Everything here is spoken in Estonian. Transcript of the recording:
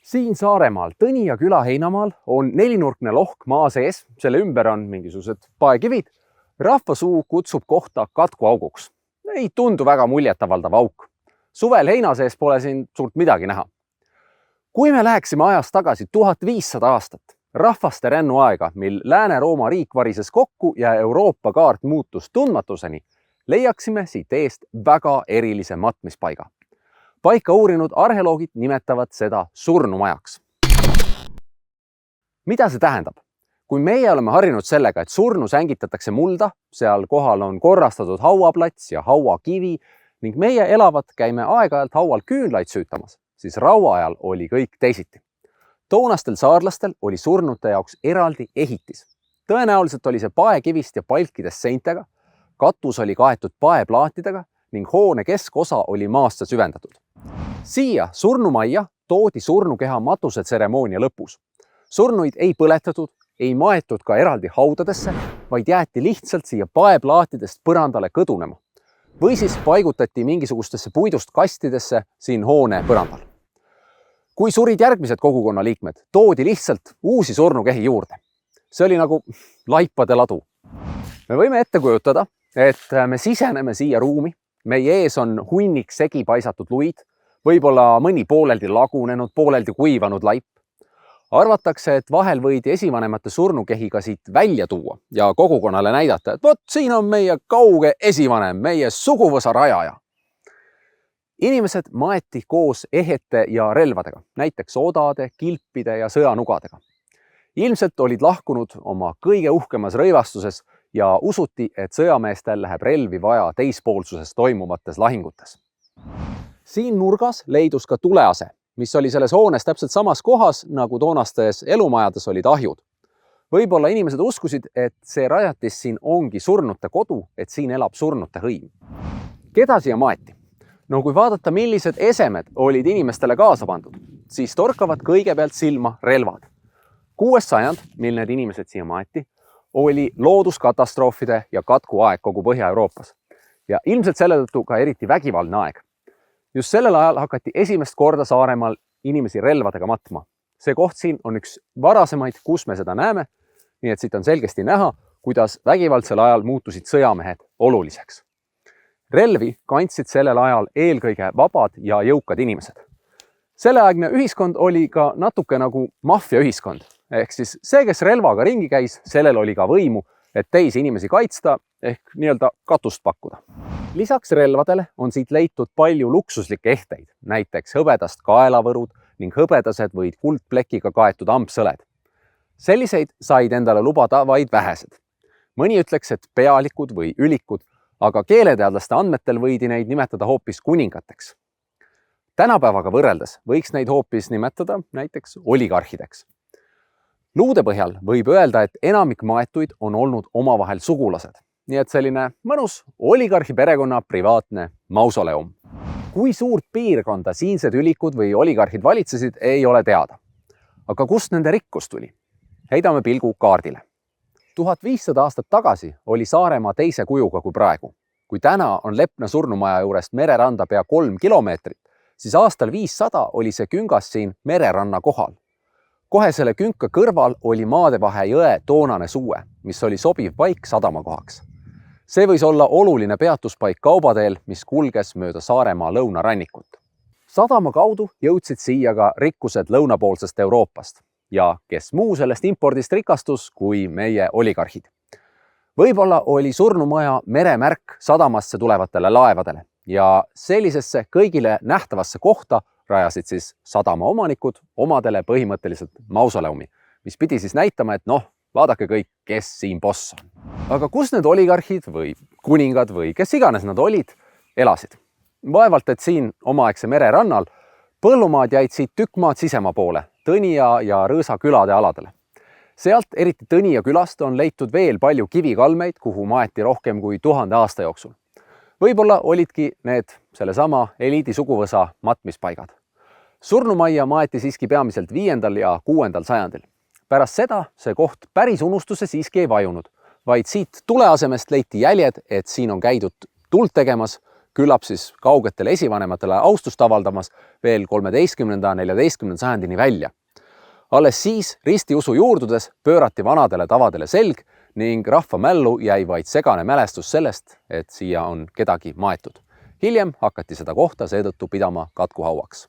Siin Saaremaal Tõnija küla heinamaal on nelinurkne lohk maa sees, selle ümber on mingisugused paekivid. Rahvasuu kutsub kohta katkuauguks. Ei tundu väga muljetavaldav auk. Suvel heina sees pole siin suurt midagi näha. Kui me läheksime ajas tagasi 1500 aastat, rahvaste rännuaega, mil Lääne-Rooma riik varises kokku ja Euroopa kaart muutus tundmatuseni, leiaksime siit eest väga erilise matmispaiga. Paika uurinud arheoloogid nimetavad seda surnumajaks. Mida see tähendab? Kui meie oleme harjunud sellega, et surnu sängitatakse mulda, seal kohal on korrastatud hauaplats ja hauakivi ning meie elavad käime aeg-ajalt haual küünlaid süütamas, siis rauaajal oli kõik teisiti. Toonastel saarlastel oli surnute jaoks eraldi ehitis. Tõenäoliselt oli see paekivist ja palkidest seintega, katus oli kaetud paeplaatidega ning hoone keskosa oli maasse süvendatud. Siia surnumajja toodi surnukeha matusetseremoonia lõpus. Surnuid ei põletatud, ei maetud ka eraldi haudadesse, vaid jäeti lihtsalt siia paeplaatidest põrandale kõdunema. Või siis paigutati mingisugustesse puidust kastidesse siin hoone põrandal. Kui surid järgmised kogukonna liikmed, toodi lihtsalt uusi surnukehi juurde. See oli nagu laipade ladu. Me võime ette kujutada, et me siseneme siia ruumi. Meie ees on hunnik segi paisatud luid, võib-olla mõni pooleldi lagunenud, pooleldi kuivanud laip. Arvatakse, et vahel võidi esivanemate surnukehiga siit välja tuua ja kogukonnale näidata, et vot siin on meie kauge esivanem, meie suguvõsa rajaja. Inimesed maeti koos ehete ja relvadega, näiteks odade, kilpide ja sõjanugadega. Ilmselt olid lahkunud oma kõige uhkemas rõivastuses ja usuti, et sõjameestel läheb relvi vaja teispoolsuses toimuvates lahingutes. Siin nurgas leidus ka tulease, mis oli selles hoones täpselt samas kohas, nagu toonastes elumajades olid ahjud. Võib-olla inimesed uskusid, et see rajatis siin ongi surnute kodu, et siin elab surnute hõim. Keda siia maeti? No kui vaadata, millised esemed olid inimestele kaasa pandud, siis torkavad kõigepealt silma relvad. 6. sajand, mil need inimesed siia maeti, oli looduskatastroofide ja katku aeg kogu Põhja-Euroopas. Ja ilmselt selle tõttu ka eriti vägivaldne aeg. Just sellel ajal hakati esimest korda Saaremaal inimesi relvadega matma. See koht siin on üks varasemaid, kus me seda näeme, nii et siit on selgesti näha, kuidas vägivaldsel ajal muutusid sõjamehed oluliseks. Relvi kandsid sellel ajal eelkõige vabad ja jõukad inimesed. Selleaegne ühiskond oli ka natuke nagu maffiaühiskond, ehk siis see, kes relvaga ringi käis, sellel oli ka võimu, et teisi inimesi kaitsta ehk nii-öelda katust pakkuda. Lisaks relvadele on siit leitud palju luksuslikke ehteid, näiteks hõbedast kaelavõrud ning hõbedased või kuldplekiga kaetud ampsõled. Selliseid said endale lubada vaid vähesed. Mõni ütleks, et pealikud või ülikud, aga keeleteadlaste andmetel võidi neid nimetada hoopis kuningateks. Tänapäevaga võrreldes võiks neid hoopis nimetada näiteks oligarhideks. Luude põhjal võib öelda, et enamik maetuid on olnud omavahel sugulased. Nii et selline mõnus oligarhi perekonna privaatne mausoleum. Kui suurt piirkonda siinsed ülikud või oligarhid valitsesid, ei ole teada. Aga kust nende rikkus tuli? Heidame pilgu kaardile. 1500 aastat tagasi oli Saaremaa teise kujuga kui praegu. Kui täna on Lepna surnumaja juurest mereranda pea 3 kilomeetrit, siis aastal 500 oli see küngas siin mereranna kohal. Kohe selle künka kõrval oli Maadevahe jõe toonane suue, mis oli sobiv paik sadamakohaks. See võis olla oluline peatuspaik kaubateel, mis kulges mööda Saaremaa lõunarannikut. Sadama kaudu jõudsid siia ka rikkused lõunapoolsest Euroopast ja kes muu sellest impordist rikastus kui meie oligarhid. Võib-olla oli surnumaja meremärk sadamasse tulevatele laevadele ja sellisesse kõigile nähtavasse kohta rajasid siis sadama omanikud omadele põhimõtteliselt mausoleumi, mis pidi siis näitama, et vaadake kõik, kes siin boss on. Aga kus need oligarhid või kuningad või kes iganes nad olid, elasid? Vaevalt, et siin omaaegse mererannal, põllumaad jäid siit tükk maad sisemaa poole, Tõnija ja Rõõsa külade aladele. Sealt, eriti Tõnija külast, on leitud veel palju kivikalmeid, kuhu maeti rohkem kui 1000 aasta jooksul. Võib-olla olidki need sellesama eliidi suguvõsa matmispaigad. Surnumajja maeti siiski peamiselt 5. ja 6. sajandil. Pärast seda see koht päris unustuse siiski ei vajunud, vaid siit tule asemest leiti jäljed, et siin on käidud tuld tegemas, küllap siis kaugetele esivanematele austust avaldamas veel 13.–14. sajandini välja. Alles siis ristiusu juurdudes pöörati vanadele tavadele selg ning rahva mällu jäi vaid segane mälestus sellest, et siia on kedagi maetud. Hiljem hakati seda kohta seetõttu pidama katkuhauaks.